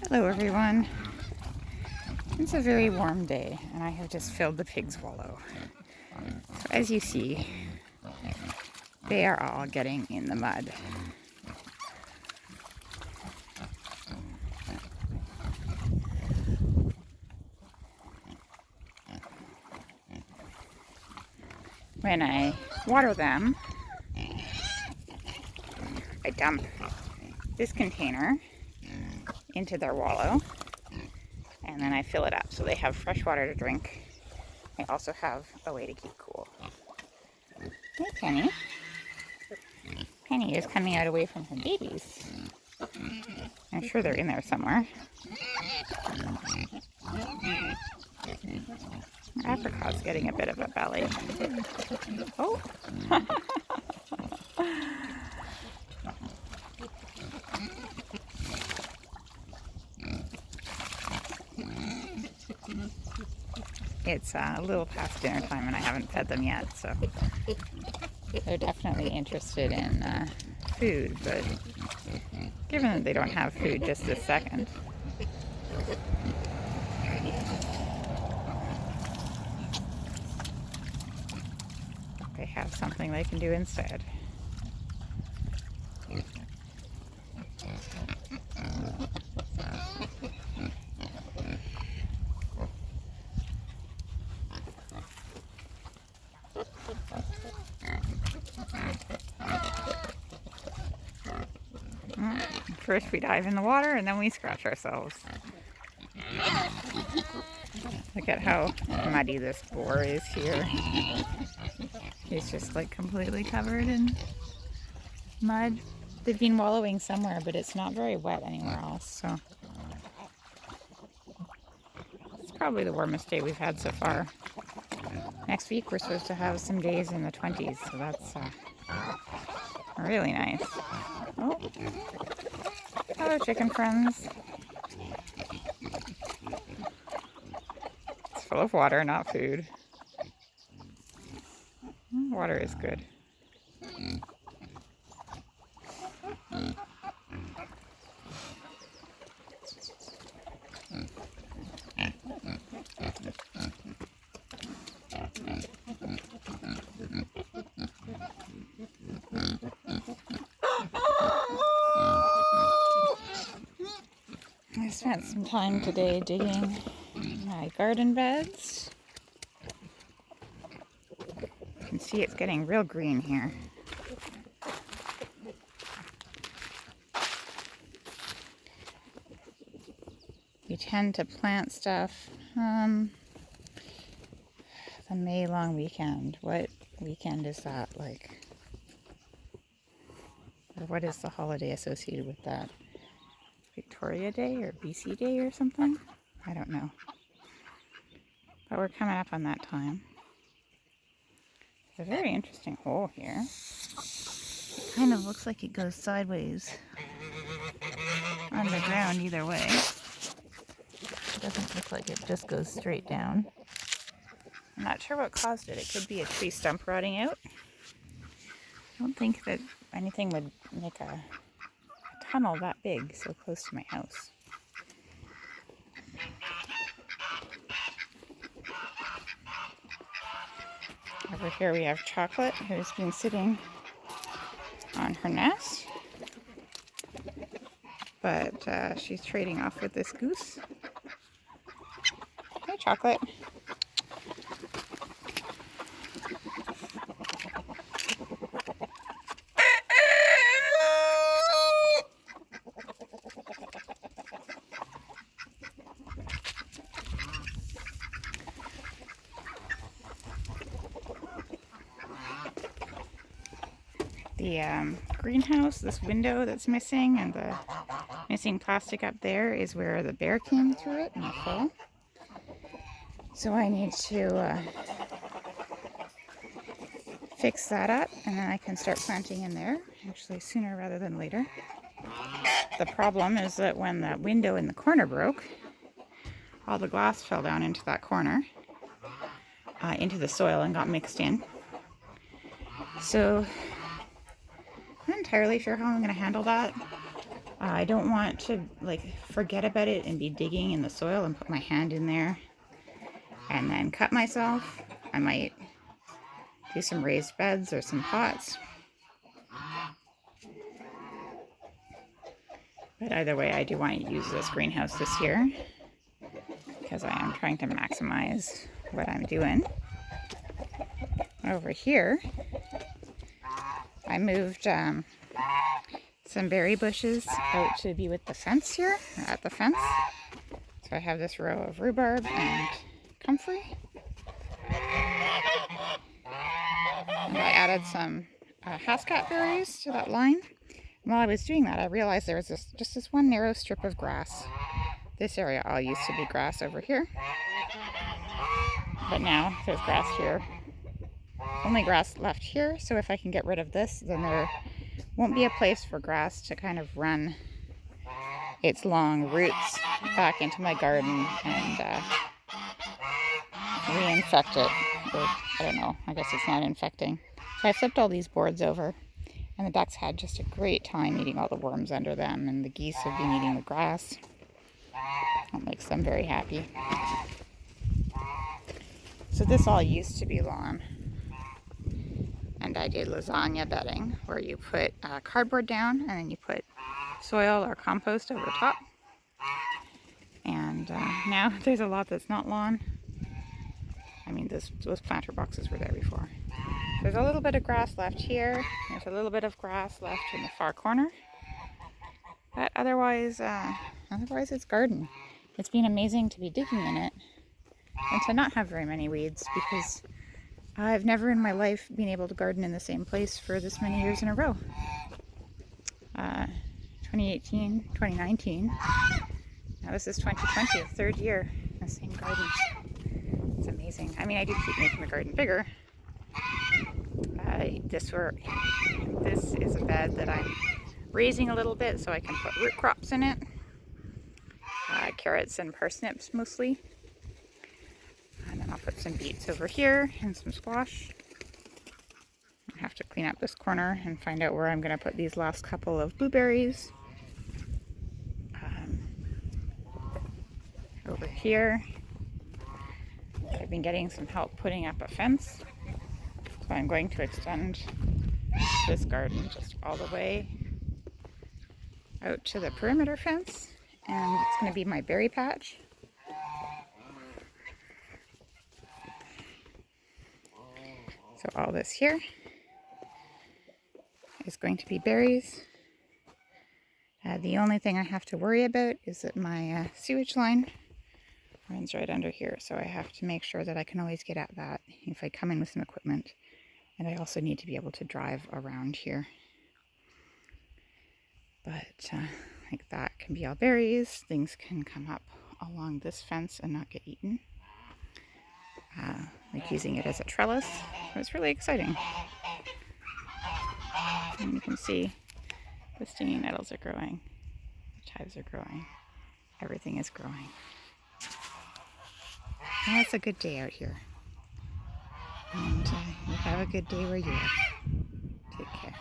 Hello everyone. It's a very warm day and I have just filled the pig's wallow. So as you see, they are all getting in the mud. When I water them, I dump this container into their wallow and then I fill it up so they have fresh water to drink. I also have a way to keep cool. Hey Penny. Penny is coming out away from her babies. I'm sure they're in there somewhere. Apricot's getting a bit of a belly. Oh! It's a little past dinner time and I haven't fed them yet, so they're definitely interested in food, but given that they don't have food just this second, they have something they can do instead. First we dive in the water and then we scratch ourselves. Look at how muddy this boar is here. He's just like completely covered in mud. They've been wallowing somewhere, but it's not very wet anywhere else, so it's probably the warmest day we've had so far. Next week we're supposed to have some days in the 20s, so that's really nice. Oh, hello chicken friends. It's full of water, not food. Water is good. I spent some time today digging my garden beds. You can see it's getting real green here. We tend to plant stuff the May long weekend. What weekend is that like? Or what is the holiday associated with that? Victoria Day or BC Day or something? I don't know. But we're coming up on that time. It's a very interesting hole here. It kind of looks like it goes sideways on the ground either way. It doesn't look like it just goes straight down. I'm not sure what caused it. It could be a tree stump rotting out. I don't think that anything would make a tunnel that big so close to my house. Over here we have Chocolate, who's been sitting on her nest, but she's trading off with this goose. Hi Chocolate. The greenhouse, this window that's missing and the missing plastic up there is where the bear came through it in the fall. So I need to fix that up and then I can start planting in there, actually sooner rather than later. The problem is that when that window in the corner broke, all the glass fell down into that corner, into the soil and got mixed in. So I'm not entirely sure how I'm going to handle that. I don't want to like forget about it and be digging in the soil and put my hand in there and then cut myself. I might do some raised beds or some pots. But either way, I do want to use this greenhouse this year because I am trying to maximize what I'm doing. Over here, I moved some berry bushes out to be with the fence here, or at the fence. So I have this row of rhubarb and comfrey. And I added some hascat berries to that line. And while I was doing that, I realized there was just this one narrow strip of grass. This area all used to be grass over here. But now there's grass here. Only grass left here, so if I can get rid of this, then there won't be a place for grass to kind of run its long roots back into my garden and reinfect it. Or, I don't know, I guess it's not infecting. So I flipped all these boards over, and the ducks had just a great time eating all the worms under them, and the geese have been eating the grass. That makes them very happy. So this all used to be lawn. And I did lasagna bedding, where you put cardboard down and then you put soil or compost over the top. And now there's a lot that's not lawn. I mean, those planter boxes were there before. There's a little bit of grass left here. There's a little bit of grass left in the far corner. But otherwise it's garden. It's been amazing to be digging in it and to not have very many weeds, because I've never in my life been able to garden in the same place for this many years in a row. 2018, 2019. Now this is 2020, the third year in the same garden. It's amazing. I mean, I do keep making the garden bigger. This is a bed that I'm raising a little bit so I can put root crops in it. Carrots and parsnips mostly. And then I'll put some beets over here and some squash. I have to clean up this corner and find out where I'm going to put these last couple of blueberries. Over here, I've been getting some help putting up a fence. So I'm going to extend this garden just all the way out to the perimeter fence. And it's going to be my berry patch. So all this here is going to be berries. The only thing I have to worry about is that my sewage line runs right under here. So I have to make sure that I can always get at that if I come in with some equipment. And I also need to be able to drive around here. But like that can be all berries. Things can come up along this fence and not get eaten. Like using it as a trellis. So it's really exciting. And you can see the stinging nettles are growing. The chives are growing. Everything is growing. And it's a good day out here. And you have a good day where you are. Take care.